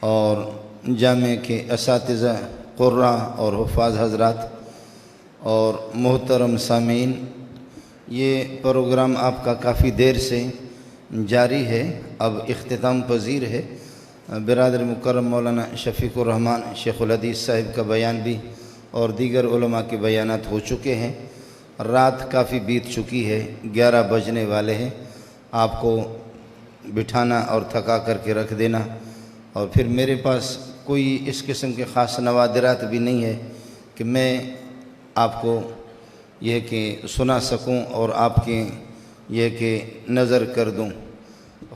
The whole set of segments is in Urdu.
اور جامعہ کے اساتذہ قرہ اور حفاظ حضرات اور محترم سامعین، یہ پروگرام آپ کا کافی دیر سے جاری ہے، اب اختتام پذیر ہے۔ برادر مکرم مولانا شفیق الرحمن شیخ الحدیث صاحب کا بیان بھی اور دیگر علماء کے بیانات ہو چکے ہیں۔ رات کافی بیت چکی ہے، 11 بجنے والے ہیں۔ آپ کو بٹھانا اور تھکا کر کے رکھ دینا، اور پھر میرے پاس کوئی اس قسم کے خاص نوادرات بھی نہیں ہے کہ میں آپ کو یہ کہ سنا سکوں اور آپ کے یہ کہ نظر کر دوں۔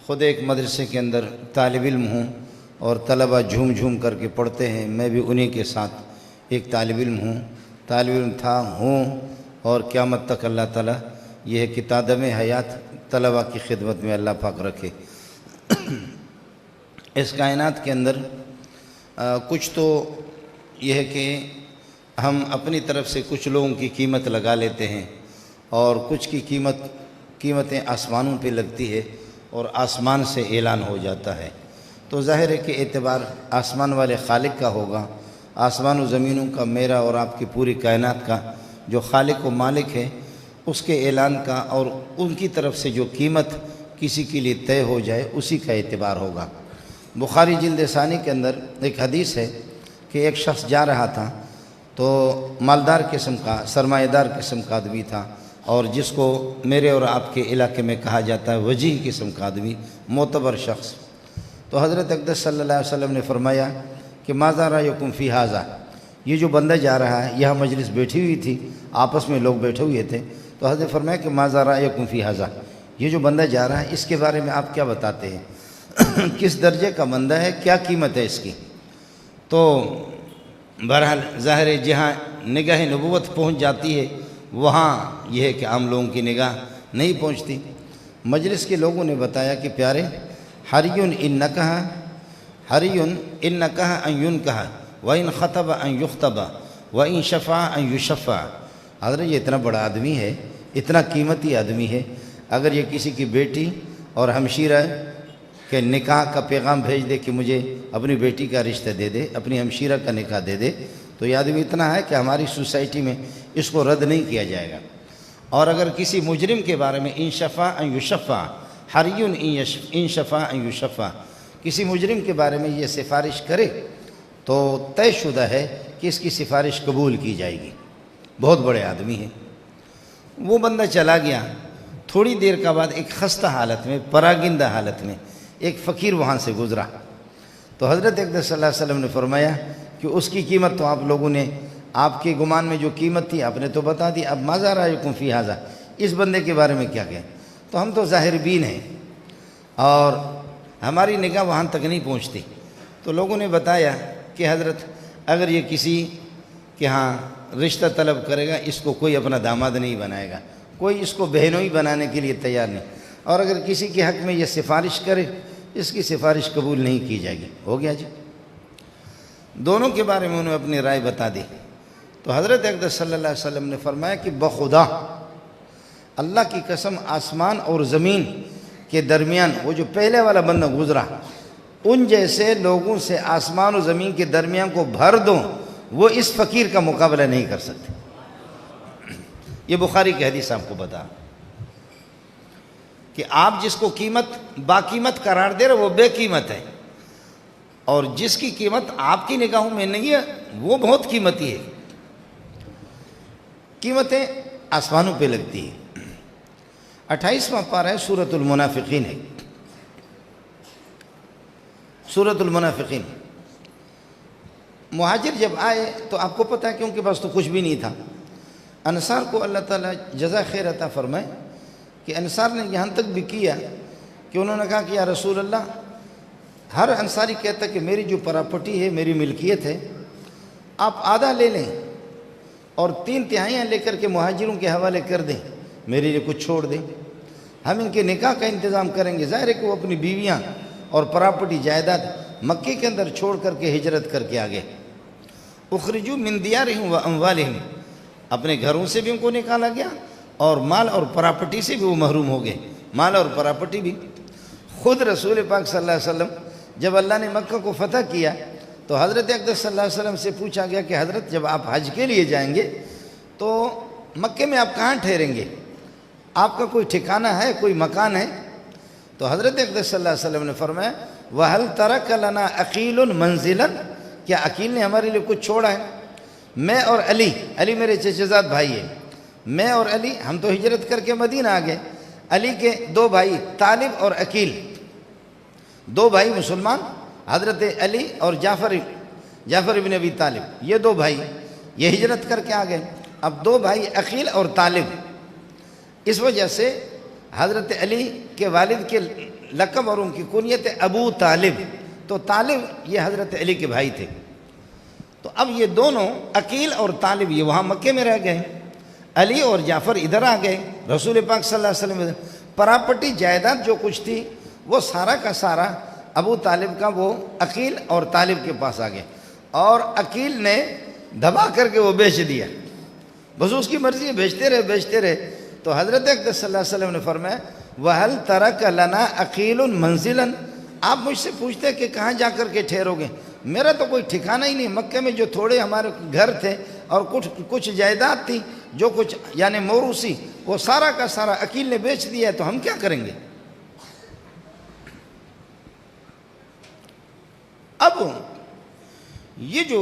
خود ایک مدرسے کے اندر طالب علم ہوں اور طلبہ جھوم جھوم کر کے پڑھتے ہیں، میں بھی انہی کے ساتھ ایک طالب علم ہوں، طالب علم تھا ہوں، اور قیامت تک اللہ تعالیٰ یہ کہ تادم حیات طلبہ کی خدمت میں اللہ پاک رکھے۔ اس کائنات کے اندر کچھ تو یہ ہے کہ ہم اپنی طرف سے کچھ لوگوں کی قیمت لگا لیتے ہیں، اور کچھ کی قیمتیں آسمانوں پہ لگتی ہے اور آسمان سے اعلان ہو جاتا ہے، تو ظاہر ہے کہ اعتبار آسمان والے خالق کا ہوگا۔ آسمان و زمینوں کا، میرا اور آپ کی پوری کائنات کا جو خالق و مالک ہے، اس کے اعلان کا اور ان کی طرف سے جو قیمت کسی کے لیے طے ہو جائے اسی کا اعتبار ہوگا۔ بخاری جلد ثانی کے اندر ایک حدیث ہے کہ ایک شخص جا رہا تھا، تو مالدار قسم کا، سرمایہ دار قسم کا آدمی تھا، اور جس کو میرے اور آپ کے علاقے میں کہا جاتا ہے وجیح قسم کا آدمی، معتبر شخص۔ تو حضرت اقدس صلی اللہ علیہ وسلم نے فرمایا کہ ماذا رأیکم فی ھذا، یہ جو بندہ جا رہا ہے، یہاں مجلس بیٹھی ہوئی تھی، آپس میں لوگ بیٹھے ہوئے تھے، تو حضرت نے فرمایا کہ ماذا رأیکم فی ھذا، یہ جو بندہ جا رہا ہے اس کے بارے میں آپ کیا بتاتے ہیں؟ کس درجے کا بندہ ہے، کیا قیمت ہے اس کی؟ تو بہرحال ظاہر ہے جہاں نگاہ نبوت پہنچ جاتی ہے وہاں یہ ہے کہ عام لوگوں کی نگاہ نہیں پہنچتی۔ مجلس کے لوگوں نے بتایا کہ پیارے، حریٌ ان نکح ان ینکح وان خطب ان یخطب وان شفع ان یشفع۔ حضرت یہ اتنا بڑا آدمی ہے، اتنا قیمتی آدمی ہے، اگر یہ کسی کی بیٹی اور ہمشیرہ کہ نکاح کا پیغام بھیج دے کہ مجھے اپنی بیٹی کا رشتہ دے دے، اپنی ہمشیرہ کا نکاح دے دے، تو یہ آدمی اتنا ہے کہ ہماری سوسائٹی میں اس کو رد نہیں کیا جائے گا۔ اور اگر کسی مجرم کے بارے میں ان شفع ان یشفع، حریٌ ان شفع ان یشفع، کسی مجرم کے بارے میں یہ سفارش کرے تو طے شدہ ہے کہ اس کی سفارش قبول کی جائے گی۔ بہت بڑے آدمی ہیں۔ وہ بندہ چلا گیا، تھوڑی دیر کا بعد ایک خستہ حالت میں، پراگندہ حالت میں ایک فقیر وہاں سے گزرا، تو حضرت اقدس صلی اللہ علیہ وسلم نے فرمایا کہ اس کی قیمت تو آپ لوگوں نے، آپ کے گمان میں جو قیمت تھی آپ نے تو بتا دی، اب ماذا رأیکم فی ھذا، اس بندے کے بارے میں کیا کہیں؟ تو ہم تو ظاہر بین ہیں اور ہماری نگاہ وہاں تک نہیں پہنچتی۔ تو لوگوں نے بتایا کہ حضرت اگر یہ کسی کے ہاں رشتہ طلب کرے گا، اس کو کوئی اپنا داماد نہیں بنائے گا، کوئی اس کو بہنوئی بنانے کے لیے تیار نہیں، اور اگر کسی کے حق میں یہ سفارش کرے اس کی سفارش قبول نہیں کی جائے گی۔ ہو گیا جی، دونوں کے بارے میں انہوں نے اپنی رائے بتا دی۔ تو حضرت اقدس صلی اللہ علیہ وسلم نے فرمایا کہ بخدا، اللہ کی قسم، آسمان اور زمین کے درمیان وہ جو پہلے والا بندہ گزرا، ان جیسے لوگوں سے آسمان و زمین کے درمیان کو بھر دوں، وہ اس فقیر کا مقابلہ نہیں کر سکتے۔ یہ بخاری کی حدیث آپ کو بتا کہ آپ جس کو قیمت باقیمت قرار دے رہے وہ بے قیمت ہے، اور جس کی قیمت آپ کی نگاہوں میں نہیں ہے وہ بہت قیمتی ہے۔ قیمتیں آسمانوں پہ لگتی ہیں۔ 28واں پارہ ہے، سورۃ المنافقین ہے، سورۃ المنافقین۔ مہاجر جب آئے تو آپ کو پتہ ہے کہ ان کے پاس تو کچھ بھی نہیں تھا۔ انصار کو اللہ تعالیٰ جزا خیر عطا فرمائے کہ انصار نے یہاں تک بھی کیا کہ انہوں نے کہا کہ یا رسول اللہ، ہر انصاری کہتا کہ میری جو پراپرٹی ہے، میری ملکیت ہے، آپ آدھا لے لیں اور 3/3 لے کر کے مہاجروں کے حوالے کر دیں، میرے لیے کچھ چھوڑ دیں، ہم ان کے نکاح کا انتظام کریں گے۔ ظاہر ہے کہ وہ اپنی بیویاں اور پراپرٹی جائیداد مکے کے اندر چھوڑ کر کے ہجرت کر کے آگے۔ اخرجوا من دیارہم و اموالہم، اپنے گھروں سے بھی ان کو نکالا گیا اور مال اور پراپرٹی سے بھی وہ محروم ہو گئے، مال اور پراپرٹی بھی۔ خود رسول پاک صلی اللہ علیہ وسلم جب اللہ نے مکہ کو فتح کیا تو حضرت اقدس صلی اللہ علیہ وسلم سے پوچھا گیا کہ حضرت جب آپ حج کے لیے جائیں گے تو مکے میں آپ کہاں ٹھہریں گے؟ آپ کا کوئی ٹھکانہ ہے، کوئی مکان ہے؟ تو حضرت اقدس صلی اللہ علیہ وسلم نے فرمایا وَهَلْ تَرَكَ لَنَا عَقِيلٌ مَنزِلًا، کیا عقیل نے ہمارے لیے کچھ چھوڑا ہے؟ میں اور علی میرے چچزاد بھائی ہے، میں اور علی ہم تو ہجرت کر کے مدینہ آ گئے، علی کے دو بھائی طالب اور عقیل، دو بھائی مسلمان، حضرت علی اور جعفر ابن ابی طالب، یہ دو بھائی یہ ہجرت کر کے آ گئے، اب دو بھائی عقیل اور طالب، اس وجہ سے حضرت علی کے والد کے لقب اور ان کی کنیت ابو طالب، تو طالب یہ حضرت علی کے بھائی تھے۔ تو اب یہ دونوں عقیل اور طالب یہ وہاں مکے میں رہ گئے، علی اور جعفر ادھر آ گئے، رسول پاک صلی اللہ علیہ وسلم پراپرٹی جائیداد جو کچھ تھی وہ سارا کا سارا ابو طالب کا وہ عقیل اور طالب کے پاس آ گئے، اور عقیل نے دبا کر کے وہ بیچ دیا، بس اس کی مرضی ہے، بیچتے رہے۔ تو حضرت اقدس صلی اللہ علیہ وسلم نے فرمایا وَهَلْ تَرَكَ لَنَا عَقِيلٌ مَنزِلًا، آپ مجھ سے پوچھتے کہ کہاں جا کر کے ٹھہرو گے، میرا تو کوئی ٹھکانہ ہی نہیں، مکے میں جو تھوڑے ہمارے گھر تھے اور کچھ جائیداد تھی، جو کچھ یعنی موروثی، وہ سارا کا سارا عقیل نے بیچ دیا ہے، تو ہم کیا کریں گے؟ اب یہ جو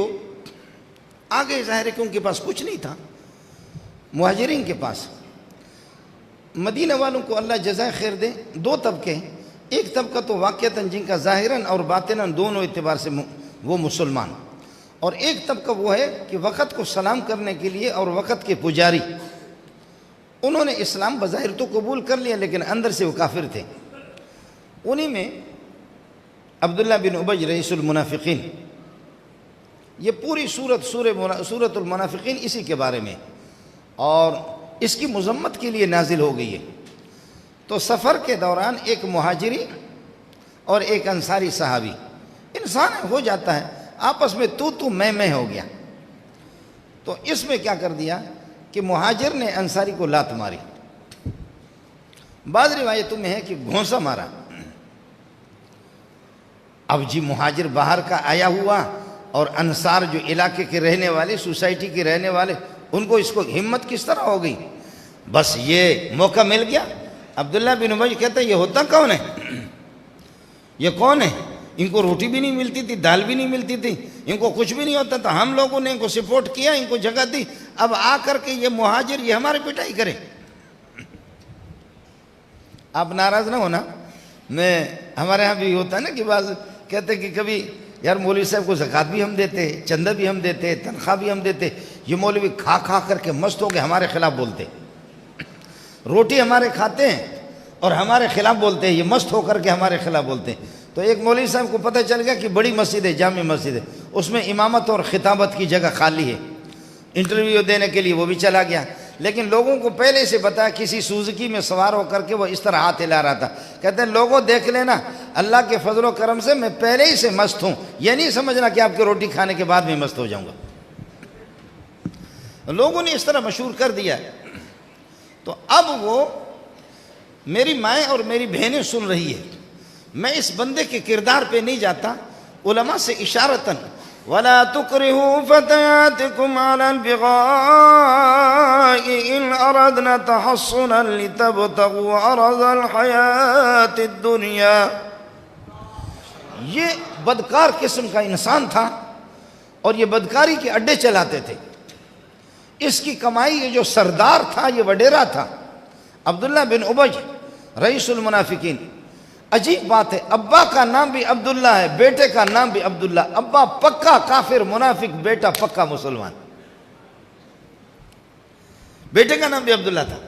آگے ظاہر ہے کہ ان کے پاس کچھ نہیں تھا، مہاجرین کے پاس، مدینہ والوں کو اللہ جزائے خیر دے، دو طبقے، ایک طبقہ تو واقعتاً جن کا ظاہراً اور باطناً دونوں اعتبار سے وہ مسلمان، اور ایک طبقہ وہ ہے کہ وقت کو سلام کرنے کے لیے اور وقت کے پجاری، انہوں نے اسلام بظاہر تو قبول کر لیا لیکن اندر سے وہ کافر تھے۔ انہی میں عبداللہ بن ابی رئیس المنافقین، یہ پوری سورۃ المنافقین اسی کے بارے میں، اور اس کی مذمت کے لیے نازل ہو گئی ہے۔ تو سفر کے دوران ایک مہاجری اور ایک انصاری صحابی، انسان ہو جاتا ہے آپس میں تو میں ہو گیا، تو اس میں کیا کر دیا کہ مہاجر نے انصاری کو لات ماری، بعض روایتوں میں ہے کہ گھونسا مارا۔ اب جی مہاجر باہر کا آیا ہوا اور انصار جو علاقے کے رہنے والے، سوسائٹی کے رہنے والے، ان کو اس کو ہمت کس طرح ہو گئی، بس یہ موقع مل گیا۔ عبداللہ بن ابی کہتا ہے یہ ہوتا کون ہے، یہ کون ہے، ان کو روٹی بھی نہیں ملتی تھی، دال بھی نہیں ملتی تھی، ان کو کچھ بھی نہیں ہوتا تھا، ہم لوگوں نے ان کو سپورٹ کیا، ان کو جگہ دی، اب آ کر کے یہ مہاجر یہ ہماری پٹائی کرے۔ آپ ناراض نہ ہونا، ہمارے ہاں بھی ہوتا ہے نا کہ بعض کہتے کہ کبھی یار مولوی صاحب کو زکوٰۃ بھی ہم دیتے، چندہ بھی ہم دیتے، تنخواہ بھی ہم دیتے، یہ مولوی کھا کر کے مست ہو کے ہمارے خلاف بولتے، روٹی ہمارے کھاتے ہیں اور ہمارے خلاف بولتے ہیں، یہ مست ہو کر کے ہمارے خلاف بولتے ہیں۔ تو ایک مولوی صاحب کو پتہ چل گیا کہ بڑی مسجد ہے، جامع مسجد ہے، اس میں امامت اور خطابت کی جگہ خالی ہے، انٹرویو دینے کے لیے وہ بھی چلا گیا، لیکن لوگوں کو پہلے سے بتایا، کسی سوزکی میں سوار ہو کر کے وہ اس طرح ہاتھ ہلا رہا تھا، کہتے ہیں لوگوں دیکھ لینا، اللہ کے فضل و کرم سے میں پہلے ہی سے مست ہوں، یہ نہیں سمجھنا کہ آپ کی روٹی کھانے کے بعد میں مست ہو جاؤں گا۔ لوگوں نے اس طرح مشہور کر دیا۔ تو اب وہ میری مائیں اور میری بہنیں سن رہی ہے، میں اس بندے کے کردار پہ نہیں جاتا، علماء سے اشارتاً وَلَا تُكْرِهُوا فَتَيَاتِكُمْ عَلَى الْبِغَاءِ إِنْ أَرَدْنَا تَحَصُّنًا لِتَبْتَغُوا عَرَضَ الْحَيَاةِ الدُّنْيَا۔ یہ بدکار قسم کا انسان تھا اور یہ بدکاری کے اڈے چلاتے تھے، اس کی کمائی یہ جو سردار تھا، یہ وڈیرا تھا، عبداللہ بن ابی رئیس المنافقین۔ عجیب بات ہے، ابا کا نام بھی عبداللہ ہے، بیٹے کا نام بھی عبداللہ، ابا پکا کافر منافق، بیٹا پکا مسلمان، بیٹے کا نام بھی عبداللہ تھا۔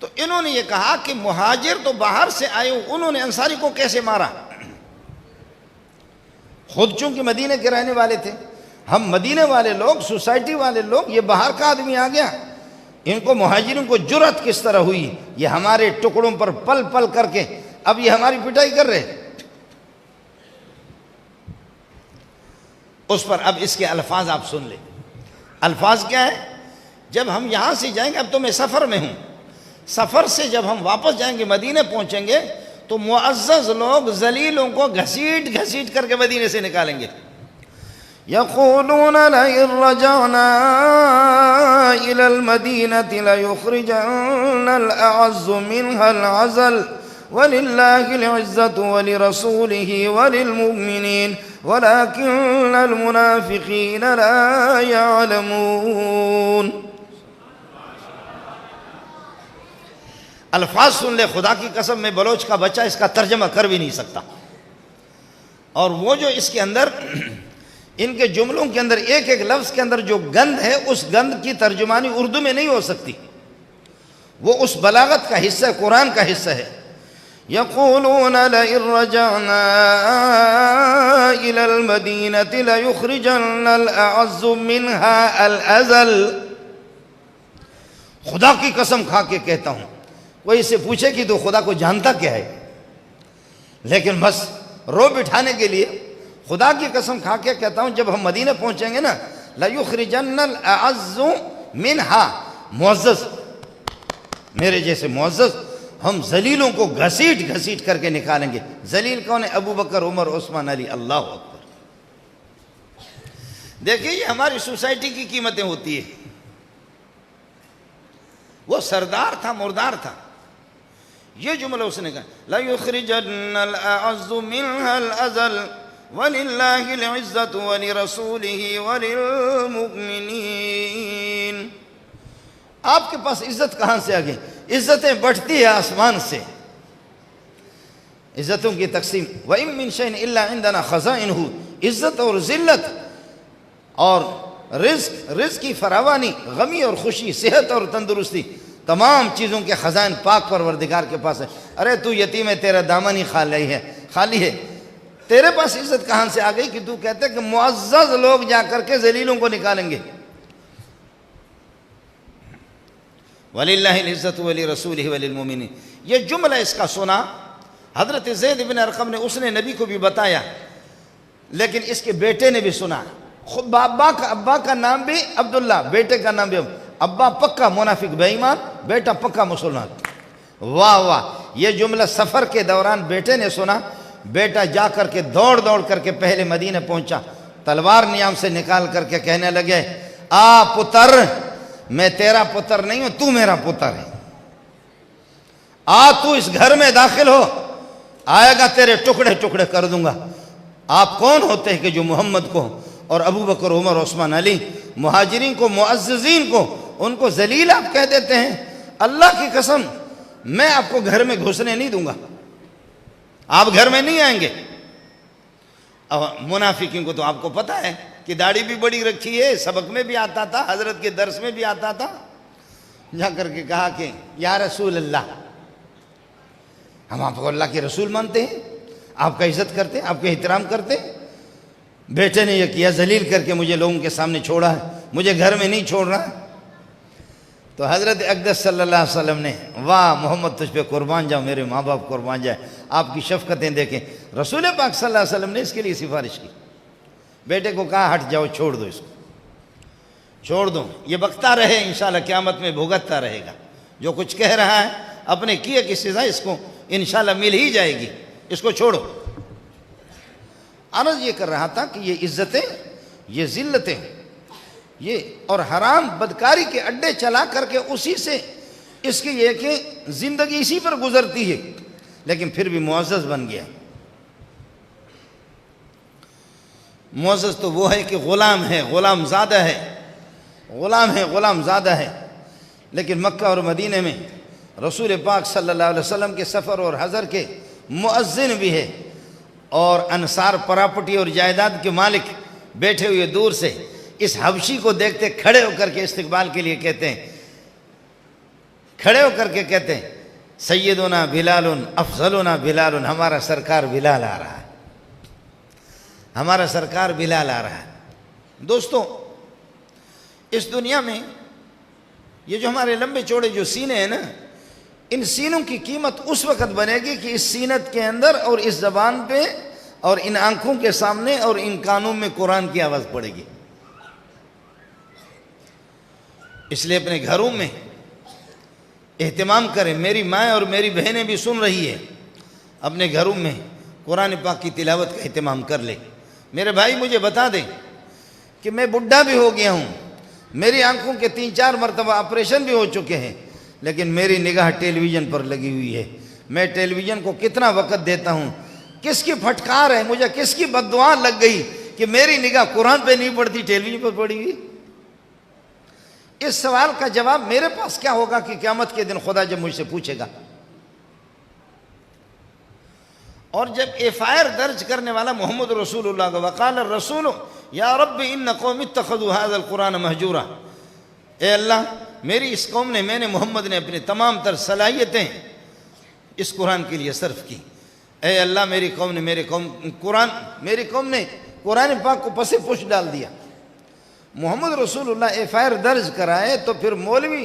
تو انہوں نے یہ کہا کہ مہاجر تو باہر سے آئے ہو، انہوں نے انصاری کو کیسے مارا؟ خود چونکہ مدینے کے رہنے والے تھے، ہم مدینے والے لوگ، سوسائٹی والے لوگ، یہ باہر کا آدمی آ گیا، ان کو مہاجروں کو جرأت کس طرح ہوئی، یہ ہمارے ٹکڑوں پر پل پل کر کے اب یہ ہماری پٹائی کر رہے۔ اس پر اب اس کے الفاظ آپ سن لیں، الفاظ کیا ہے؟ جب ہم یہاں سے جائیں گے، اب تو میں سفر میں ہوں، سفر سے جب ہم واپس جائیں گے، مدینے پہنچیں گے، تو معزز لوگ ذلیلوں کو گھسیٹ گھسیٹ کر کے مدینے سے نکالیں گے. یقولون لئن رجعنا الى المدینة لیخرجن الاعز منها العزل وللہ العزة ولرسولہ وللمؤمنین ولكن المنافقین لا يعلمون. الفاظ سن لے، خدا کی قسم میں بلوچ کا بچہ اس کا ترجمہ کر بھی نہیں سکتا. اور وہ جو اس کے اندر ان کے جملوں کے اندر ایک ایک لفظ کے اندر جو گند ہے، اس گند کی ترجمانی اردو میں نہیں ہو سکتی. وہ اس بلاغت کا حصہ، قرآن کا حصہ ہے. یقولون لئن رجعنا الى المدینة لیخرجن الاعز منها الازل. خدا کی قسم کھا کے کہتا ہوں، کوئی اسے پوچھے کہ تو خدا کو جانتا کیا ہے، لیکن بس رو بٹھانے کے لیے خدا کی قسم کھا کے کہتا ہوں، جب ہم مدینہ پہنچیں گے نا، لَيُخْرِجَنَّ الْأَعَزُّ مِنْهَا، معزز، میرے جیسے معزز، ہم ذلیلوں کو گھسیٹ گھسیٹ کر کے نکالیں گے. ذلیل کون ہے؟ ابو بکر، عمر، عثمان، علی. اللہ اکبر. دیکھیے یہ ہماری سوسائٹی کی قیمتیں ہوتی ہیں. وہ سردار تھا، مردار تھا. یہ جملہ اس نے کہا لَيُخْرِجَنَّ الْأَعَزُّ مِنْهَا الْأَزَلُ وَلِلَّهِ الْعِزَّةُ وَلِرَسُولِهِ وَلِلْمُؤْمِنِينَ. آپ کے پاس عزت کہاں سے آ گئی؟ عزتیں بڑھتی ہیں آسمان سے. عزتوں کی تقسیم وَإِن مِّن شَيْءٍ إِلَّا عِندَنَا خَزَائِنُهُ. عزت اور ذلت اور رزق کی فراوانی، غمی اور خوشی، صحت اور تندرستی، تمام چیزوں کے خزائن پاک پروردگار کے پاس ہے. ارے تو یتیم ہے، تیرا دامن ہی خالی ہے. تیرے پاس عزت کہاں سے آ گئی کہ تو کہتے کہ معزز لوگ جا کر کے ذلیلوں کو نکالیں گے. وَلِلَّهِ الْعِزَّةُ وَلِرَسُولِهِ وَلِلْمُؤْمِنِينَ. یہ جملہ اس کا سنا حضرت زید بن ارقم نے، اس نے نبی کو بھی بتایا، لیکن اس کے بیٹے نے بھی سنا. خود ابا کا نام بھی عبداللہ، بیٹے کا نام بھی ابا پکا منافق بے ایمان، بیٹا پکا مسلمان. واہ واہ. یہ جملہ سفر کے دوران بیٹے نے سنا. بیٹا جا کر کے دوڑ کر کے پہلے مدینہ پہنچا، تلوار نیام سے نکال کر کے کہنے لگے آ پتر، میں تیرا پتر نہیں ہوں، تو میرا پتر ہے. تو اس گھر میں داخل ہو، آئے گا تیرے ٹکڑے ٹکڑے کر دوں گا. آپ کون ہوتے ہیں کہ جو محمد کو اور ابو بکر، عمر، عثمان، علی، مہاجرین کو، معززین کو، ان کو ذلیل آپ کہہ دیتے ہیں؟ اللہ کی قسم میں آپ کو گھر میں گھسنے نہیں دوں گا، آپ گھر میں نہیں آئیں گے. اب منافقین کو تو آپ کو پتہ ہے کہ داڑھی بھی بڑی رکھی ہے، سبق میں بھی آتا تھا، حضرت کے درس میں بھی آتا تھا. جا کر کے کہا کہ یا رسول اللہ، ہم آپ کو اللہ کے رسول مانتے ہیں، آپ کا عزت کرتے ہیں، آپ کا احترام کرتے ہیں. بیٹے نے یہ کیا، ذلیل کر کے مجھے لوگوں کے سامنے چھوڑا ہے، مجھے گھر میں نہیں چھوڑ رہا. تو حضرت اقدس صلی اللہ علیہ وسلم نے، واہ محمد تجھ پہ قربان جاؤ، میرے ماں باپ قربان جائے، آپ کی شفقتیں دیکھیں. رسول پاک صلی اللہ علیہ وسلم نے اس کے لیے سفارش کی. بیٹے کو کہا ہٹ جاؤ، چھوڑ دو، اس کو چھوڑ دو، یہ بکتا رہے، انشاءاللہ قیامت میں بھگتتا رہے گا. جو کچھ کہہ رہا ہے اپنے کیے کی سزا اس کو انشاءاللہ مل ہی جائے گی، اس کو چھوڑو. عرض یہ کر رہا تھا کہ یہ عزتیں، یہ ذلتیں، یہ اور حرام بدکاری کے اڈے چلا کر کے اسی سے اس کی یہ کہ زندگی اسی پر گزرتی ہے، لیکن پھر بھی معزز بن گیا. معزز تو وہ ہے کہ غلام ہے، غلام زادہ ہے، غلام ہے، غلام زادہ ہے. لیکن مکہ اور مدینہ میں رسول پاک صلی اللہ علیہ وسلم کے سفر اور حضر کے مؤذن بھی ہے، اور انصار پراپرٹی اور جائیداد کے مالک بیٹھے ہوئے دور سے اس حبشی کو دیکھتے کھڑے ہو کر کے استقبال کے لیے کہتے ہیں، کھڑے ہو کر کے کہتے ہیں سیدنا بلال افضلنا بلال، ہمارا سرکار بلال آ رہا ہے، ہمارا سرکار بلال آ رہا ہے. دوستو، اس دنیا میں یہ جو ہمارے لمبے چوڑے جو سینے ہیں نا، ان سینوں کی قیمت اس وقت بنے گی کہ اس سینت کے اندر اور اس زبان پہ اور ان آنکھوں کے سامنے اور ان کانوں میں قرآن کی آواز پڑے گی. اس لیے اپنے گھروں میں اہتمام کریں. میری ماں اور میری بہنیں بھی سن رہی ہے. اپنے گھروں میں قرآن پاک کی تلاوت کا اہتمام کر لے۔ میرے بھائی مجھے بتا دیں کہ میں بڈھا بھی ہو گیا ہوں، میری آنکھوں کے 3-4 مرتبہ آپریشن بھی ہو چکے ہیں، لیکن میری نگاہ ٹیلی ویژن پر لگی ہوئی ہے۔ میں ٹیلی ویژن کو کتنا وقت دیتا ہوں، کس کی پھٹکار ہے، مجھے کس کی بد دعا لگ گئی کہ میری نگاہ قرآن پہ نہیں پڑتی، ٹیلی ویژن پر پڑی ہوئی۔ اس سوال کا جواب میرے پاس کیا ہوگا کہ قیامت کے دن خدا جب مجھ سے پوچھے گا؟ اور جب ایف آئی آر درج کرنے والا محمد رسول اللہ کا وقال الرسول یا رب ان قوم اتخذوا هذا القرآن مہجورا، اے اللہ میری اس قوم نے، میں نے محمد نے اپنی تمام تر صلاحیتیں اس قرآن کے لیے صرف کی۔ اے اللہ میری قوم نے میری قوم نے قرآن پاک کو پس پش ڈال دیا۔ محمد رسول اللہ ایف آئی آر درج کرائے تو پھر مولوی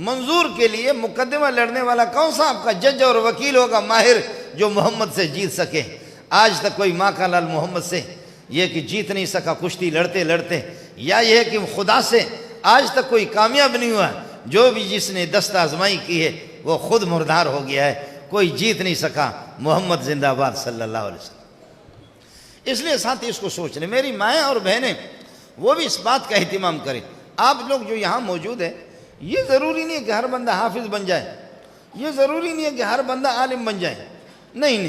منظور کے لیے مقدمہ لڑنے والا کون سا آپ کا جج اور وکیل ہوگا ماہر جو محمد سے جیت سکے؟ آج تک کوئی ماں کا لال محمد سے یہ کہ جیت نہیں سکا کشتی لڑتے لڑتے، یا یہ ہے کہ خدا سے آج تک کوئی کامیاب نہیں ہوا، جو بھی جس نے دست آزمائی کی ہے وہ خود مردار ہو گیا ہے، کوئی جیت نہیں سکا۔ محمد زندہ باد صلی اللہ علیہ وسلم۔ اس لیے ساتھی اس کو سوچ لیں، میری مائیں اور بہنیں وہ بھی اس بات کا اہتمام کریں۔ آپ لوگ جو یہاں موجود ہیں، یہ ضروری نہیں ہے کہ ہر بندہ حافظ بن جائے، یہ ضروری نہیں ہے کہ ہر بندہ عالم بن جائے، نہیں۔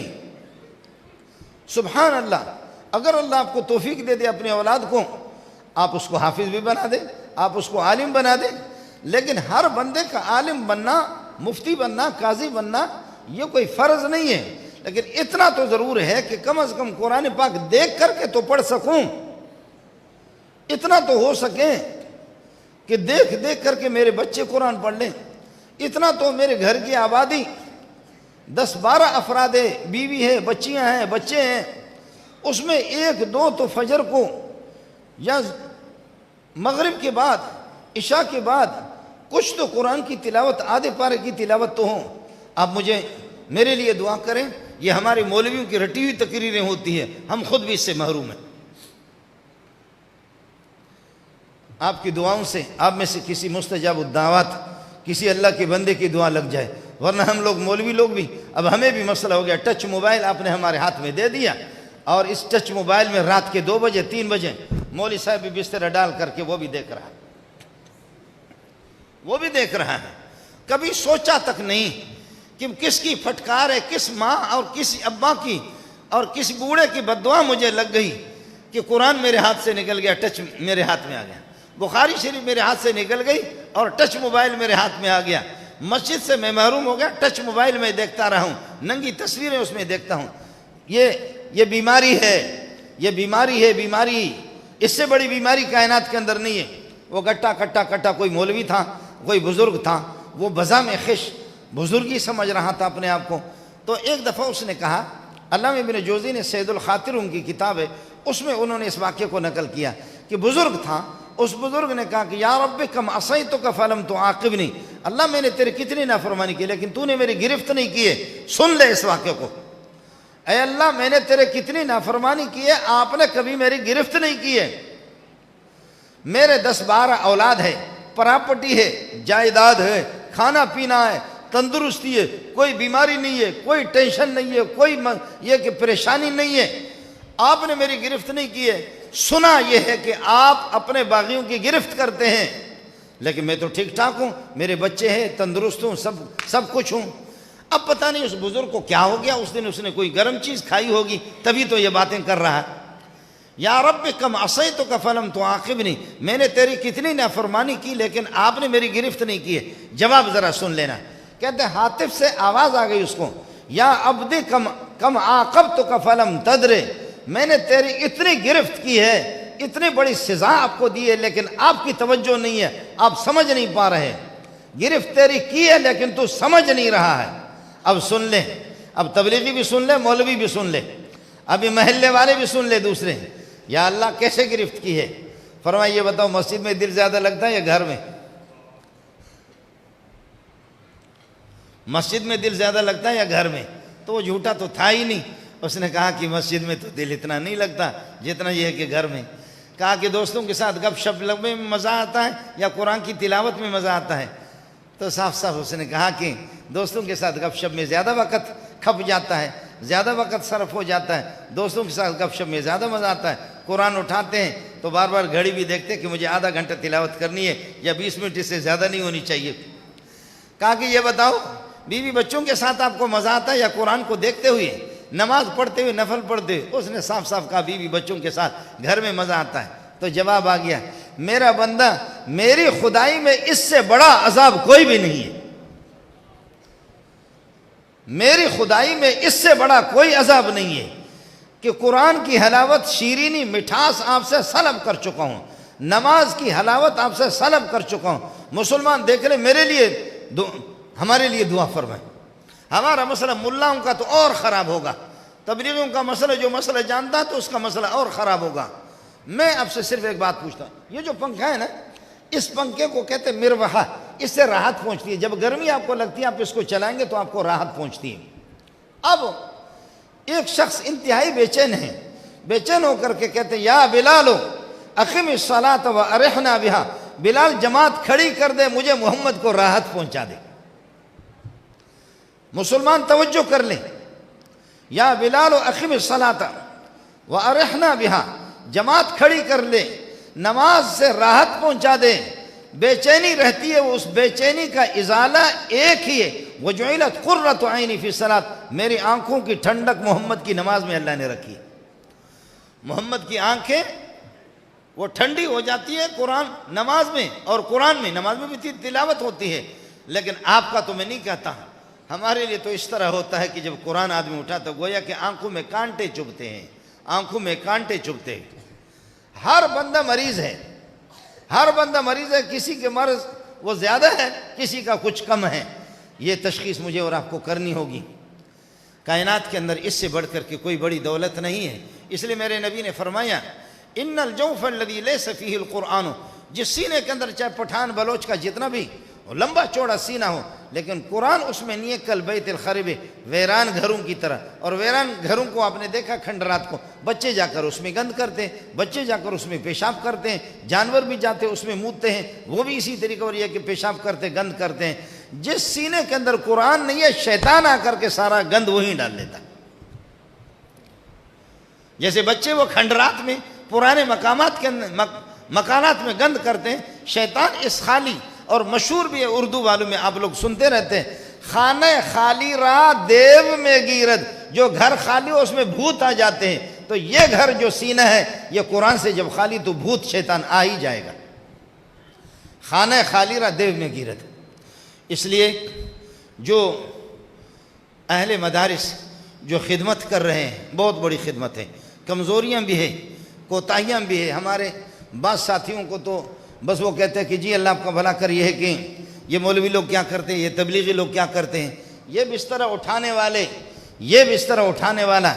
سبحان اللہ، اگر اللہ آپ کو توفیق دے دے اپنے اولاد کو، آپ اس کو حافظ بھی بنا دیں، آپ اس کو عالم بنا دیں، لیکن ہر بندے کا عالم بننا، مفتی بننا، قاضی بننا یہ کوئی فرض نہیں ہے، لیکن اتنا تو ضرور ہے کہ کم از کم قرآن پاک دیکھ کر کے تو پڑھ سکوں، اتنا تو ہو سکے کہ دیکھ کر کے میرے بچے قرآن پڑھ لیں، اتنا تو میرے گھر کی آبادی 10-12 افراد ہے، بیوی ہے، بچیاں ہیں، بچے ہیں، اس میں 1-2 تو فجر کو یا مغرب کے بعد، عشاء کے بعد کچھ تو قرآن کی تلاوت، آدھے پارے کی تلاوت تو ہوں۔ آپ میرے لیے دعا کریں، یہ ہمارے مولویوں کی رٹی ہوئی تقریریں ہوتی ہیں، ہم خود بھی اس سے محروم ہیں۔ آپ کی دعاؤں سے، آپ میں سے کسی مستجاب الدعوات، کسی اللہ کے بندے کی دعا لگ جائے، ورنہ ہم لوگ مولوی لوگ بھی، اب ہمیں بھی مسئلہ ہو گیا، ٹچ موبائل آپ نے ہمارے ہاتھ میں دے دیا، اور اس ٹچ موبائل میں رات کے 2 بجے 3 بجے مولوی صاحب بھی بستر ڈال کر کے وہ بھی دیکھ رہا ہے، کبھی سوچا تک نہیں کہ کس کی پھٹکار ہے، کس ماں اور کس ابا کی اور کس بوڑھے کی بددعا مجھے لگ گئی کہ قرآن میرے ہاتھ سے نکل گیا، ٹچ میرے ہاتھ میں آ گیا، بخاری شریف میرے ہاتھ سے نکل گئی اور ٹچ موبائل میرے ہاتھ میں آ گیا، مسجد سے میں محروم ہو گیا، ٹچ موبائل میں دیکھتا رہا ہوں، ننگی تصویریں اس میں دیکھتا ہوں۔ یہ بیماری ہے، یہ بیماری، اس سے بڑی بیماری کائنات کے اندر نہیں ہے۔ وہ گٹا کوئی مولوی تھا، کوئی بزرگ تھا، وہ بزام خش بزرگی سمجھ رہا تھا اپنے آپ کو، تو ایک دفعہ اس نے کہا، علامہ ابن جوزی نے سید الخاطر ان کی کتاب ہے، اس میں انہوں نے اس واقعے کو نقل کیا کہ بزرگ تھا، اس بزرگ نے کہا کہ یا رب کم عصیتک فلم تعاقبنی، اللہ میں نے تیرے کتنی نافرمانی کی لیکن تو نے میری گرفت نہیں کی ہے۔ سن لے اس واقعے کو، اے اللہ میں نے تیرے کتنی نافرمانی کی ہے، آپ نے کبھی میری گرفت نہیں کی ہے۔ میرے 10-12 اولاد ہے، پراپرٹی ہے، جائیداد ہے، کھانا پینا ہے، تندرستی ہے، کوئی بیماری نہیں ہے، کوئی ٹینشن نہیں ہے، کوئی یہ کہ پریشانی نہیں ہے، آپ نے میری گرفت نہیں کی ہے۔ سنا یہ ہے کہ آپ اپنے باغیوں کی گرفت کرتے ہیں، لیکن میں تو ٹھیک ٹھاک ہوں، میرے بچے ہیں، تندرست ہوں، سب کچھ ہوں۔ اب پتہ نہیں اس بزرگ کو کیا ہو گیا، اس دن اس نے کوئی گرم چیز کھائی ہوگی تبھی تو یہ باتیں کر رہا ہے۔ یا رب کم عصیتک فلم تعاقبنی، میں نے تیری کتنی نافرمانی کی لیکن آپ نے میری گرفت نہیں کی ہے۔ جواب ذرا سن لینا، کہتے ہیں حاطف سے آواز آ گئی اس کو، یا عبدی کم عاقبتک فلم تدر، میں نے تیری اتنی گرفت کی ہے، اتنی بڑی سزا آپ کو دی ہے لیکن آپ کی توجہ نہیں ہے، آپ سمجھ نہیں پا رہے، گرفت تیری کی ہے لیکن تو سمجھ نہیں رہا ہے۔ اب سن لے، اب تبلیغی بھی سن لے، مولوی بھی سن لے، اب یہ محلے والے بھی سن لے دوسرے، یا اللہ کیسے گرفت کی ہے؟ فرمایا یہ بتاؤ مسجد میں دل زیادہ لگتا ہے یا گھر میں؟ مسجد میں دل زیادہ لگتا ہے یا گھر میں؟ تو وہ جھوٹا تو تھا ہی نہیں، اس نے کہا کہ مسجد میں تو دل اتنا نہیں لگتا جتنا یہ ہے کہ گھر میں۔ کہا کہ دوستوں کے ساتھ گپ شپ لگنے میں مزہ آتا ہے یا قرآن کی تلاوت میں مزہ آتا ہے؟ تو صاف اس نے کہا کہ دوستوں کے ساتھ گپ شپ میں زیادہ وقت کھپ جاتا ہے، زیادہ وقت صرف ہو جاتا ہے، دوستوں کے ساتھ گپ شپ میں زیادہ مزہ آتا ہے، قرآن اٹھاتے ہیں تو بار بار گھڑی بھی دیکھتے ہیں کہ مجھے آدھا گھنٹہ تلاوت کرنی ہے یا 20 منٹ اس سے زیادہ نہیں ہونی چاہیے۔ کہا کہ یہ بتاؤ بیوی بچوں کے ساتھ آپ کو مزہ آتا ہے یا قرآن کو دیکھتے ہوئے، نماز پڑھتے ہوئے، نفل پڑھتے ہوئے؟ اس نے صاف صاف کہا بیوی بچوں کے ساتھ گھر میں مزہ آتا ہے۔ تو جواب آ گیا، میرا بندہ میری خدائی میں اس سے بڑا عذاب کوئی بھی نہیں ہے، میری خدائی میں اس سے بڑا کوئی عذاب نہیں ہے کہ قرآن کی حلاوت، شیرینی، مٹھاس آپ سے سلب کر چکا ہوں، نماز کی حلاوت آپ سے سلب کر چکا ہوں۔ مسلمان دیکھ لیں، میرے لیے ہمارے لیے دعا فرمائیں۔ ہمارا مسئلہ ملاؤں کا تو اور خراب ہوگا، تبلیغیوں کا مسئلہ جو مسئلہ جانتا ہے تو اس کا مسئلہ اور خراب ہوگا۔ میں آپ سے صرف ایک بات پوچھتا ہوں، یہ جو پنکھا ہے نا، اس پنکھے کو کہتے ہیں مروحہ، اس سے راحت پہنچتی ہے، جب گرمی آپ کو لگتی ہے آپ اس کو چلائیں گے تو آپ کو راحت پہنچتی ہے۔ اب ایک شخص انتہائی بے چین ہے، بے چین ہو کر کے کہتے ہیں یا بلال اقم الصلاۃ وارحنا بہا، بلال جماعت کھڑی کر دے، مجھے محمد کو راحت پہنچا دے۔ مسلمان توجہ کر لیں، یا بلال اقم الصلاۃ وارحنا بہا، جماعت کھڑی کر لے، نماز سے راحت پہنچا دے۔ بے چینی رہتی ہے، اس بے چینی کا ازالہ ایک ہی ہے، وجعلت قرۃ عینی فی الصلاۃ، میری آنکھوں کی ٹھنڈک محمد کی نماز میں اللہ نے رکھی ہے۔ محمد کی آنکھیں وہ ٹھنڈی ہو جاتی ہے قرآن نماز میں، اور قرآن میں، نماز میں بھی تلاوت ہوتی ہے، لیکن آپ کا تو میں نہیں کہتا، ہمارے لیے تو اس طرح ہوتا ہے کہ جب قرآن آدمی اٹھا تو گویا کہ آنکھوں میں کانٹے چبھتے ہیں، آنکھوں میں کانٹے چبھتے ہیں۔ ہر بندہ مریض ہے، ہر بندہ مریض ہے، کسی کے مرض وہ زیادہ ہے، کسی کا کچھ کم ہے۔ یہ تشخیص مجھے اور آپ کو کرنی ہوگی۔ کائنات کے اندر اس سے بڑھ کر کے کوئی بڑی دولت نہیں ہے، اس لیے میرے نبی نے فرمایا ان الجوف الذی لیس فیہ القرآن، جس سینے کے اندر چاہے پٹھان بلوچ کا جتنا بھی لمبا چوڑا سینہ ہو لیکن قرآن اس میں نہیں ہے، کل بیت الخرب، ویران گھروں کی طرح۔ اور ویران گھروں کو آپ نے دیکھا کھنڈرات کو، بچے جا کر اس میں گند کرتے ہیں، بچے جا کر اس میں پیشاب کرتے ہیں، جانور بھی جاتے اس میں مودتے ہیں، وہ بھی اسی طریقے اور یہ کہ پیشاب کرتے، گند کرتے ہیں۔ جس سینے کے اندر قرآن نہیں ہے، شیطان آ کر کے سارا گند وہی ڈال لیتا ہے۔ جیسے بچے وہ کھنڈرات میں، پرانے مقامات کے اندر، مکانات میں گند کرتے ہیں، شیطان اس خالی، اور مشہور بھی ہے اردو والوں میں، آپ لوگ سنتے رہتے ہیں، خانہ خالی را دیو میں گیرد، جو گھر خالی ہو اس میں بھوت آ جاتے ہیں۔ تو یہ گھر جو سینہ ہے یہ قرآن سے جب خالی تو بھوت شیطان آ ہی جائے گا۔ خانہ خالی را دیو میں گیرد۔ اس لیے جو اہل مدارس جو خدمت کر رہے ہیں، بہت بڑی خدمت ہے، کمزوریاں بھی ہیں، کوتاہیاں بھی ہیں۔ ہمارے بعض ساتھیوں کو تو بس وہ کہتے ہیں کہ جی اللہ آپ کا بھلا کر، یہ ہے کہ یہ مولوی لوگ کیا کرتے ہیں، یہ تبلیغی لوگ کیا کرتے ہیں، یہ بستر اٹھانے والے، یہ بستر اٹھانے والا،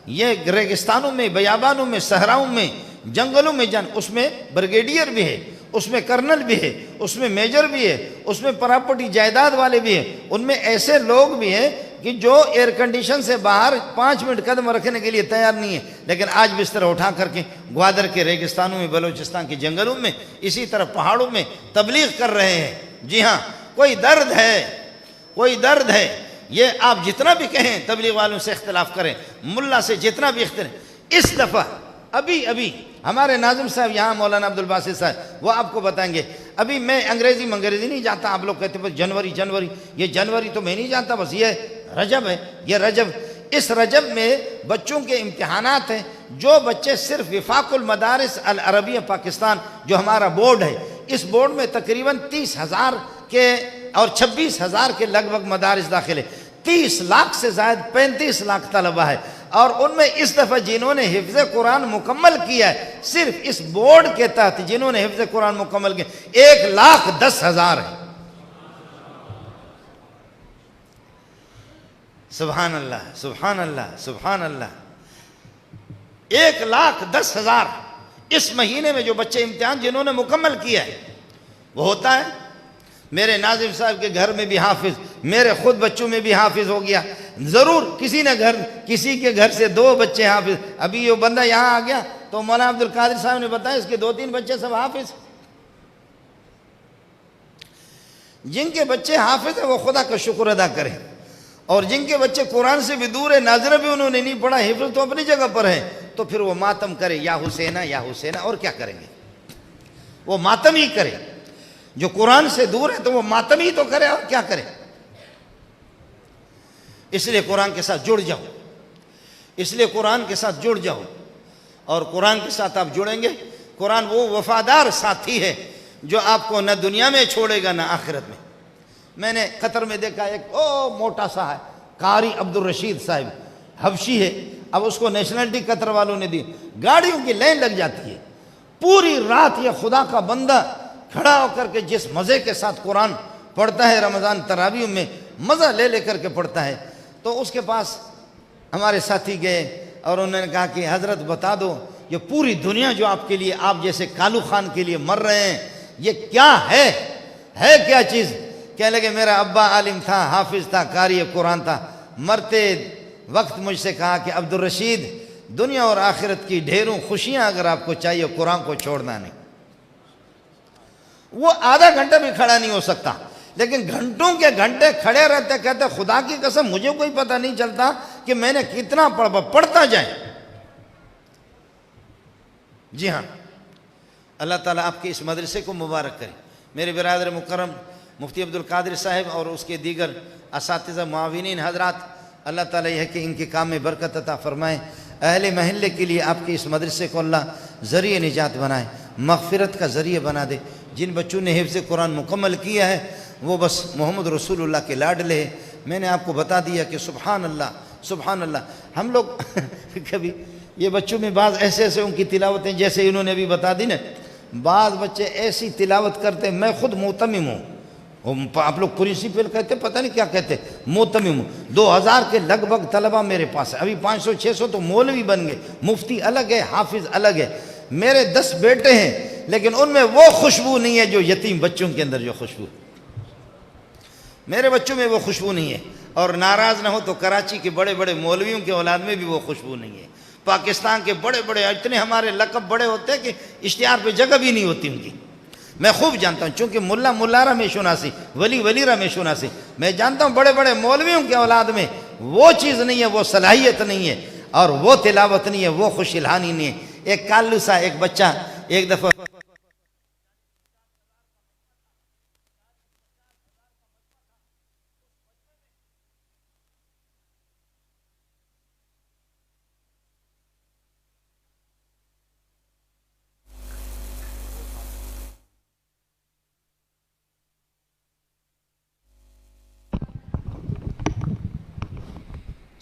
یہ ریگستانوں میں، بیابانوں میں، صحراؤں میں، جنگلوں میں اس میں بریگیڈیئر بھی ہے، اس میں کرنل بھی ہے، اس میں میجر بھی ہے، اس میں پراپرٹی جائیداد والے بھی ہیں، ان میں ایسے لوگ بھی ہیں کہ جو ایئر کنڈیشن سے باہر 5 منٹ قدم رکھنے کے لیے تیار نہیں ہے، لیکن آج بستر اٹھا کر کے گوادر کے ریگستانوں میں، بلوچستان کے جنگلوں میں، اسی طرح پہاڑوں میں تبلیغ کر رہے ہیں۔ جی ہاں، کوئی درد ہے، کوئی درد ہے، یہ آپ جتنا بھی کہیں، تبلیغ والوں سے اختلاف کریں، ملا سے جتنا بھی اختلاف، اس دفعہ ابھی ہمارے ناظم صاحب یہاں مولانا عبدالباسط صاحب وہ آپ کو بتائیں گے۔ ابھی میں انگریزی نہیں جانتا، آپ لوگ کہتے ہیں بس جنوری، یہ جنوری تو میں نہیں جانتا، بس یہ رجب ہے، یہ رجب۔ اس رجب میں بچوں کے امتحانات ہیں، جو بچے صرف وفاق المدارس العربیہ پاکستان جو ہمارا بورڈ ہے، اس بورڈ میں تقریباً 30,000 کے اور 26,000 کے لگ بھگ مدارس داخل ہے، 30 لاکھ سے زائد 35 لاکھ طلبہ ہے، اور ان میں اس دفعہ جنہوں نے حفظ قرآن مکمل کیا ہے، صرف اس بورڈ کے تحت جنہوں نے حفظ قرآن مکمل کیا 1,10,000 ہے۔ سبحان اللہ، سبحان اللہ، سبحان اللہ۔ 1,10,000 اس مہینے میں جو بچے امتحان جنہوں نے مکمل کیا ہے وہ ہوتا ہے۔ میرے ناظم صاحب کے گھر میں بھی حافظ، میرے خود بچوں میں بھی حافظ ہو گیا، ضرور کسی کے گھر سے 2 بچے حافظ۔ ابھی یہ بندہ یہاں آ گیا تو مولانا عبدالقادر صاحب نے بتایا اس کے 2-3 بچے سب حافظ۔ جن کے بچے حافظ ہیں وہ خدا کا شکر ادا کریں، اور جن کے بچے قرآن سے بھی دور ہے، ناظرہ بھی انہوں نے نہیں پڑھا، حفظ تو اپنی جگہ پر ہے، تو پھر وہ ماتم کرے یا حسینہ یا حسینہ، اور کیا کریں گے؟ وہ ماتم ہی کرے۔ جو قرآن سے دور ہے تو وہ ماتم ہی تو کرے، اور کیا کرے؟ اس لیے قرآن کے ساتھ جڑ جاؤ، اس لیے قرآن کے ساتھ جڑ جاؤ، اور قرآن کے ساتھ آپ جڑیں گے۔ قرآن وہ وفادار ساتھی ہے جو آپ کو نہ دنیا میں چھوڑے گا نہ آخرت میں۔ میں نے قطر میں دیکھا ایک موٹا سا ہے قاری عبدالرشید صاحب، حبشی ہے، اب اس کو نیشنلٹی قطر والوں نے دی، گاڑیوں کی لائن لگ جاتی ہے، پوری رات یہ خدا کا بندہ کھڑا ہو کر کے جس مزے کے ساتھ قرآن پڑھتا ہے، رمضان تراویح میں مزہ لے لے کر کے پڑھتا ہے۔ تو اس کے پاس ہمارے ساتھی گئے اور انہوں نے کہا کہ حضرت بتا دو، یہ پوری دنیا جو آپ کے لیے، آپ جیسے کالو خان کے لیے مر رہے ہیں، یہ کیا ہے کیا چیز؟ کہنے لگے میرا ابا عالم تھا، حافظ تھا، قاری قرآن تھا، مرتے وقت مجھ سے کہا کہ عبدالرشید، دنیا اور آخرت کی ڈھیروں خوشیاں اگر آپ کو چاہیے، قرآن کو چھوڑنا نہیں۔ وہ آدھا گھنٹہ بھی کھڑا نہیں ہو سکتا، لیکن گھنٹوں کے گھنٹے کھڑے رہتے، کہتے خدا کی قسم مجھے کوئی پتہ نہیں چلتا کہ میں نے کتنا پڑھتا جائے۔ جی ہاں، اللہ تعالیٰ آپ کے اس مدرسے کو مبارک کرے۔ میرے برادر مکرم مفتی عبدالقادر صاحب اور اس کے دیگر اساتذہ معاونین حضرات، اللہ تعالیٰ یہ ہے کہ ان کے کام میں برکت عطا فرمائے۔ اہل محلے کے لیے آپ کے اس مدرسے کو اللہ ذریعہ نجات بنائے، مغفرت کا ذریعہ بنا دے۔ جن بچوں نے حفظ قرآن مکمل کیا ہے وہ بس محمد رسول اللہ کے لاڈلے ہیں۔ میں نے آپ کو بتا دیا کہ سبحان اللہ سبحان اللہ۔ ہم لوگ کبھی یہ بچوں میں بعض ایسے ان کی تلاوتیں جیسے انہوں نے ابھی بتا دی نا، بعض بچے ایسی تلاوت کرتے، میں خود موتمم ہوں، آپ لوگ پرنسپل کہتے پتہ نہیں کیا کہتے، موتمم ہوں۔ 2000 کے لگ بھگ طلبہ میرے پاس ہے، ابھی 500-600 تو مولوی بن گئے، مفتی الگ ہے، حافظ الگ ہے۔ میرے 10 بیٹے ہیں، لیکن ان میں وہ خوشبو نہیں ہے جو یتیم بچوں کے اندر جو خوشبو، میرے بچوں میں وہ خوشبو نہیں ہے۔ اور ناراض نہ ہو تو کراچی کے بڑے بڑے مولویوں کے اولاد میں بھی وہ خوشبو نہیں ہے۔ پاکستان کے بڑے بڑے اتنے ہمارے لقب بڑے ہوتے ہیں کہ اشتہار پہ جگہ بھی نہیں ہوتی ان کی۔ میں خوب جانتا ہوں، چونکہ ملا رہ شناسی، ولی رہ شناسی، میں جانتا ہوں بڑے بڑے مولویوں کے اولاد میں وہ چیز نہیں ہے، وہ صلاحیت نہیں ہے، اور وہ تلاوت نہیں ہے، وہ خوش الہانی نہیں ہے۔ ایک کالو سا ایک بچہ ایک دفعہ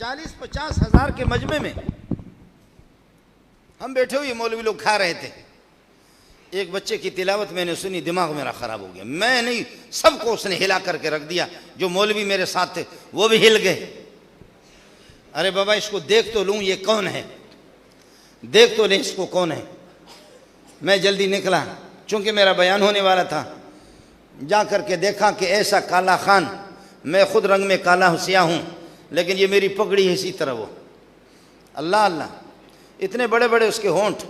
40-50 ہزار کے مجمع میں ہم بیٹھے ہوئے مولوی لوگ کھا رہے تھے، ایک بچے کی تلاوت میں نے سنی، دماغ میرا خراب ہو گیا، میں نہیں، سب کو اس نے ہلا کر کے رکھ دیا، جو مولوی میرے ساتھ تھے وہ بھی ہل گئے۔ ارے بابا اس کو دیکھ تو لوں یہ کون ہے، دیکھ تو لیں اس کو کون ہے۔ میں جلدی نکلا، چونکہ میرا بیان ہونے والا تھا، جا کر کے دیکھا کہ ایسا کالا خان، میں خود رنگ میں کالا سیاہ ہوں، لیکن یہ میری پگڑی ہے اسی طرح وہ، اللہ اللہ، اتنے بڑے بڑے اس کے ہونٹ،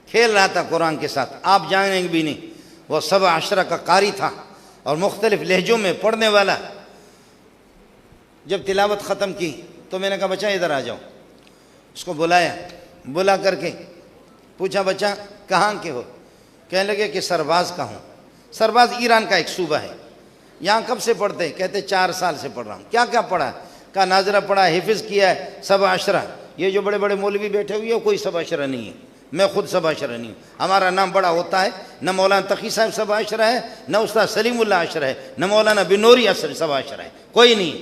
کھیل رہا تھا قرآن کے ساتھ، آپ جانیں گے بھی نہیں، وہ 17 کا قاری تھا اور مختلف لہجوں میں پڑھنے والا۔ جب تلاوت ختم کی تو میں نے کہا بچہ ادھر آ جاؤ، اس کو بلایا، بلا کر کے پوچھا بچہ کہاں کے ہو؟ کہنے لگے کہ سرباز کا ہوں۔ سرباز ایران کا ایک صوبہ ہے، یہاں کب سے پڑھتے؟ کہتے 4 سال سے پڑھ رہا ہوں۔ کیا کیا پڑھا؟ کہا ناظرہ پڑھا، حفظ کیا ہے، 17 یہ جو بڑے بڑے مولوی بیٹھے ہوئے ہیں کوئی 17 نہیں ہے، میں خود 17 نہیں ہوں، ہمارا نام بڑا ہوتا ہے، نہ مولانا تقی صاحب 17 ہے، نہ استاد سلیم اللہ عشرہ ہے، نہ مولانا بنوری 17 ہے، کوئی نہیں۔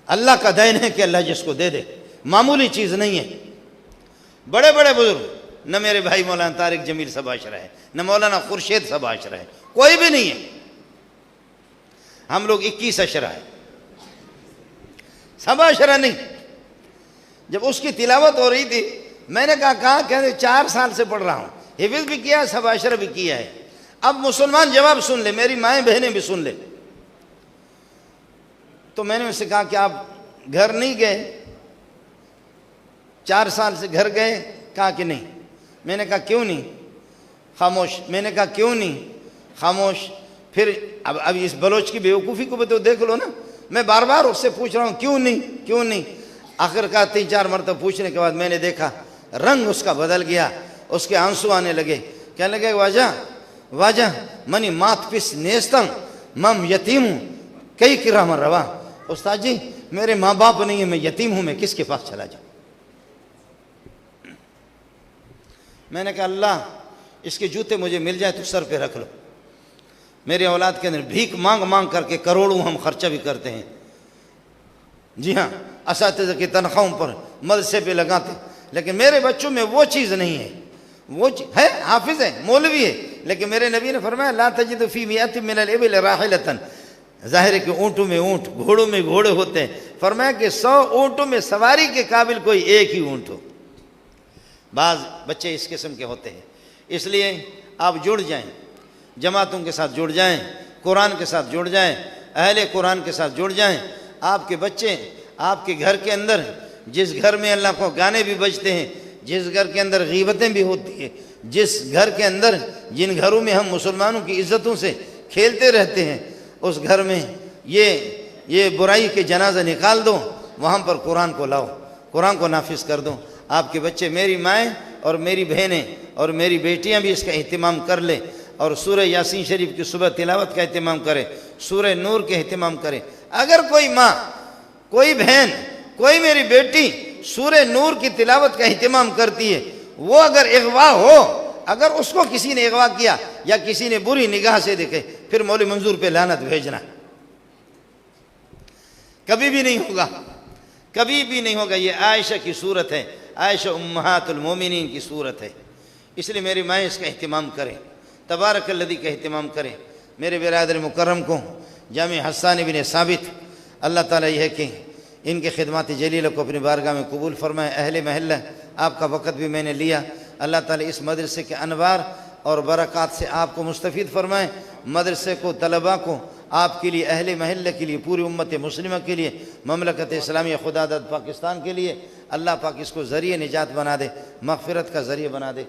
اللہ کا دین ہے کہ اللہ جس کو دے دے، معمولی چیز نہیں ہے۔ بڑے بڑے بزرگ، نہ میرے بھائی مولانا طارق جمیل 17 ہے، نہ مولانا خورشید 17 ہے، کوئی بھی نہیں ہے، ہم لوگ 21 ہے، 17 نہیں۔ جب اس کی تلاوت ہو رہی تھی میں نے کہا کہتے 4 سال سے پڑھ رہا ہوں، حفظ بھی کیا ہے، 17 بھی کیا ہے۔ اب مسلمان جواب سن لے، میری مائیں بہنیں بھی سن لے۔ تو میں نے اس سے کہا کہ آپ گھر نہیں گئے؟ 4 سال سے گھر گئے؟ کہا کہ نہیں۔ میں نے کہا کیوں نہیں؟ خاموش۔ میں نے کہا کیوں نہیں؟ خاموش۔ پھر اب اس بلوچ کی بیوقوفی کو بھی تو دیکھ لو نا، میں بار بار اس سے پوچھ رہا ہوں کیوں نہیں کیوں نہیں. آخر کار 3-4 مرتبہ پوچھنے کے بعد میں نے دیکھا رنگ اس کا بدل گیا, اس کے آنسو آنے لگے. کہنے لگے واجہ منی مات پس نیستم مم یتیم ہوں کئی کرام روا. استاد جی میرے ماں باپ نہیں ہیں, میں یتیم ہوں, میں کس کے پاس چلا جاؤں. میں نے کہا اللہ اس کے جوتے مجھے مل جائے تو سر پہ رکھ لو. میرے اولاد کے اندر بھیک مانگ مانگ کر کے کروڑوں ہم خرچہ بھی کرتے ہیں. جی ہاں, اساتذہ کی تنخواہوں پر مدرسے پہ لگاتے, لیکن میرے بچوں میں وہ چیز نہیں ہے. وہ ہے حافظ ہے, مولوی ہے, لیکن میرے نبی نے فرمایا لا تجد فی مئۃ من الابل راحلۃ. ظاہر ہے کہ اونٹوں میں اونٹ, گھوڑوں میں گھوڑے ہوتے ہیں. فرمایا کہ 100 اونٹوں میں سواری کے قابل کوئی ایک ہی اونٹ ہو. بعض بچے اس قسم کے ہوتے ہیں. اس لیے آپ جڑ جائیں, جماعتوں کے ساتھ جڑ جائیں, قرآن کے ساتھ جڑ جائیں, اہل قرآن کے ساتھ جڑ جائیں. آپ کے بچے آپ کے گھر کے اندر, جس گھر میں اللہ کو گانے بھی بجتے ہیں, جس گھر کے اندر غیبتیں بھی ہوتی ہیں, جس گھر کے اندر, جن گھروں میں ہم مسلمانوں کی عزتوں سے کھیلتے رہتے ہیں, اس گھر میں یہ برائی کے جنازہ نکال دو, وہاں پر قرآن کو لاؤ, قرآن کو نافذ کر دو. آپ کے بچے, میری مائیں اور میری بہنیں اور میری بیٹیاں بھی اس کا اہتمام کر لیں, اور سورہ یاسین شریف کی صبح تلاوت کا اہتمام کرے, سورہ نور کے اہتمام کرے. اگر کوئی ماں, کوئی بہن, کوئی میری بیٹی سورہ نور کی تلاوت کا اہتمام کرتی ہے, وہ اگر اغوا ہو, اگر اس کو کسی نے اغوا کیا یا کسی نے بری نگاہ سے دیکھے, پھر مولوی منظور پہ لعنت بھیجنا. کبھی بھی نہیں ہوگا, کبھی بھی نہیں ہوگا. یہ عائشہ کی صورت ہے, عائشہ امہات المومنین کی صورت ہے. اس لیے میری مائیں اس کا اہتمام کریں, تبارک الذی کا اہتمام کریں. میرے برادر مکرم کو جامع حسان بن ثابت, اللہ تعالیٰ یہ ہے کہ ان کے خدمات جلیلہ کو اپنی بارگاہ میں قبول فرمائے. اہل محلہ آپ کا وقت بھی میں نے لیا, اللہ تعالیٰ اس مدرسے کے انوار اور برکات سے آپ کو مستفید فرمائے. مدرسے کو, طلباء کو, آپ کے لیے, اہل محلہ کے لیے, پوری امت مسلمہ کے لیے, مملکت اسلامیہ خدا داد پاکستان کے لیے اللہ پاک اس کو ذریعہ نجات بنا دے, مغفرت کا ذریعہ بنا دے.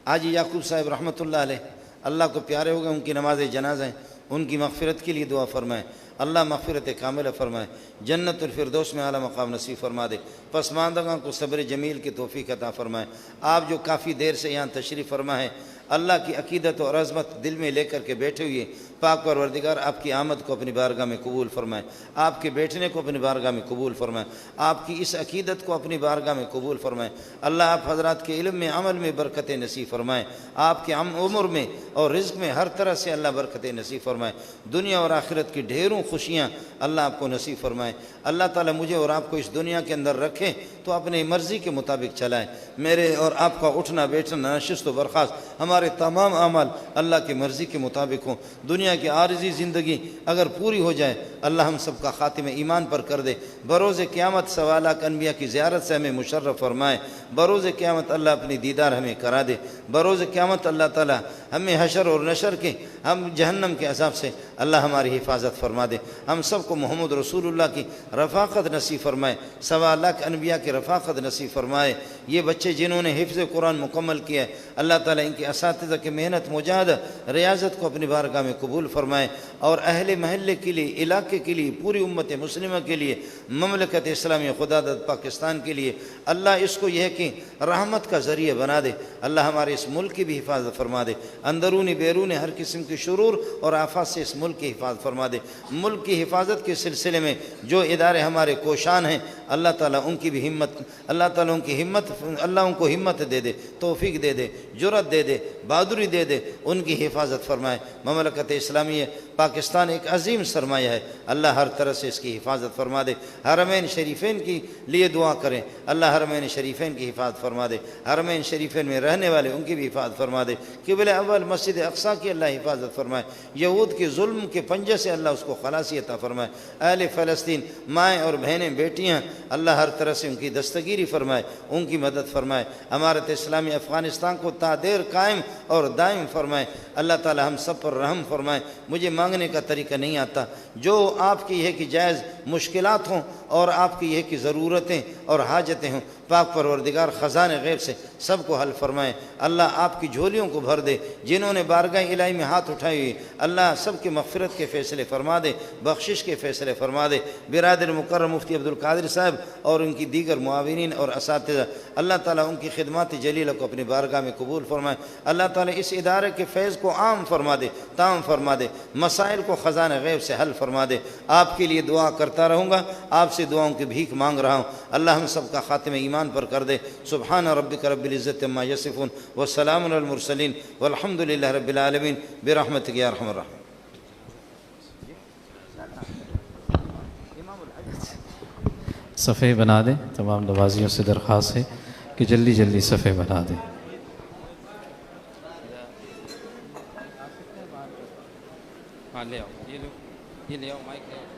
آج یعقوب صاحب رحمۃ اللہ علیہ اللہ کو پیارے ہو گئے, ان کی نماز جنازہ ہیں, ان کی مغفرت کے لیے دعا فرمائیں. اللہ مغفرت کاملہ فرمائے, جنت الفردوس میں اعلیٰ مقام نصیب فرما دے. پسماندگان کو صبر جمیل کی توفیق عطا فرمائے. آپ جو کافی دیر سے یہاں تشریف فرما ہے, اللہ کی عقیدت اور عظمت دل میں لے کر کے بیٹھے ہوئے, پاک پروردگار آپ کی آمد کو اپنی بارگاہ میں قبول فرمائے, آپ کے بیٹھنے کو اپنی بارگاہ میں قبول فرمائے, آپ کی اس عقیدت کو اپنی بارگاہ میں قبول فرمائے. اللہ آپ حضرات کے علم میں, عمل میں برکت نصیب فرمائے, آپ کے عمر میں اور رزق میں ہر طرح سے اللہ برکت نصیب فرمائے. دنیا اور آخرت کی ڈھیروں خوشیاں اللہ آپ کو نصیب فرمائے. اللہ تعالیٰ مجھے اور آپ کو اس دنیا کے اندر رکھے تو اپنی مرضی کے مطابق چلائے. میرے اور آپ کا اٹھنا بیٹھنا, نشست و برخاست, ہمارے تمام اعمال اللہ کی مرضی کے مطابق ہوں. دنیا کی عارضی زندگی اگر پوری ہو جائے, اللہ ہم سب کا خاتمہ ایمان پر کر دے. بروز قیامت سوالات انبیاء کی زیارت سے ہمیں مشرف فرمائے. بروز قیامت اللہ اپنی دیدار ہمیں کرا دے. بروز قیامت اللہ تعالیٰ ہمیں حشر اور نشر کے, ہم جہنم کے عذاب سے اللہ ہماری حفاظت فرما دے. ہم سب کو محمد رسول اللہ کی رفاقت نصیب فرمائے, 1.25 لاکھ انبیاء کی رفاقت نصیب فرمائے. یہ بچے جنہوں نے حفظ قرآن مکمل کیا ہے, اللہ تعالیٰ ان کے اساتذہ کی محنت, مجاہدہ, ریاضت کو اپنی بارگاہ میں قبول فرمائے. اور اہل محلے کے لیے, علاقے کے لیے, پوری امت مسلمہ کے لیے, مملکت اسلامیہ خدا داد پاکستان کے لیے اللہ اس کو یہ ہے کہ رحمت کا ذریعہ بنا دے. اللہ ہمارے اس ملک کی بھی حفاظت فرما دے. اندرونی بیرونی ہر قسم کی شرور اور آفات سے اس ملک کی حفاظت فرما دے. ملک کی حفاظت کے سلسلے میں جو ادارے ہمارے کوشاں ہیں, اللہ تعالیٰ ان کی بھی ہمت, اللہ تعالیٰ ان کی ہمت, اللہ ان کو ہمت دے دے, توفیق دے دے, جرأت دے دے, بہادری دے دے, ان کی حفاظت فرمائے. مملکت اسلامیہ پاکستان ایک عظیم سرمایہ ہے, اللہ ہر طرح سے اس کی حفاظت فرما دے. حرمین شریفین کی لیے دعا کریں, اللہ حرمین شریفین کی حفاظت فرما دے. حرمین شریفین میں رہنے والے ان کی بھی حفاظت فرما دے. قبلہ اول مسجد اقصیٰ کی اللہ حفاظت فرمائے. یہود کے ظلم کے پنجے سے اللہ اس کو خلاصی عطا فرمائے. اہل فلسطین, مائیں اور بہنیں, بیٹیاں, اللہ ہر طرح سے ان کی دستگیری فرمائے, ان کی مدد فرمائے. امارت اسلامی افغانستان کو تا دیر قائم اور دائم فرمائے. اللہ تعالی ہم سب پر رحم فرمائے. مجھے مانگنے کا طریقہ نہیں آتا, جو آپ کی ہے کہ جائز مشکلات ہوں اور آپ کی یہ کہ ضرورتیں اور حاجتیں ہوں، پاک پروردگار خزان غیب سے سب کو حل فرمائے۔ اللہ آپ کی جھولیوں کو بھر دے۔ جنہوں نے بارگاہ الہی میں ہاتھ اٹھائے ہوئے اللہ سب کے مغفرت کے فیصلے فرما دے، بخشش کے فیصلے فرما دے۔ برادر مکرم مفتی عبدالقادر صاحب اور ان کی دیگر معاونین اور اساتذہ، اللہ تعالیٰ ان کی خدمات جلیلہ کو اپنی بارگاہ میں قبول فرمائے۔ اللہ تعالیٰ اس ادارے کے فیض کو عام فرما دے، تام فرما دے، مسائل کو خزانہ غیب سے حل فرما دے۔ آپ کے لیے دعا کرتا رہوں گا، آپ سے دعاؤں کی بھیک مانگ رہا ہوں۔ اللہ ہم سب کا خاتمہ ایمان پر کر دے۔ سبحان ربک رب العزت عما یصفون والسلام علی المرسلین والحمد للہ رب العالمین برحمتک یا ارحم الراحمین۔ صفحے بنا دیں، تمام نوازیوں سے درخواست ہے کہ جلدی جلدی صفحے بنا دیں۔ ہاں لے آؤ، یہ لے آؤ مائک لے آؤ۔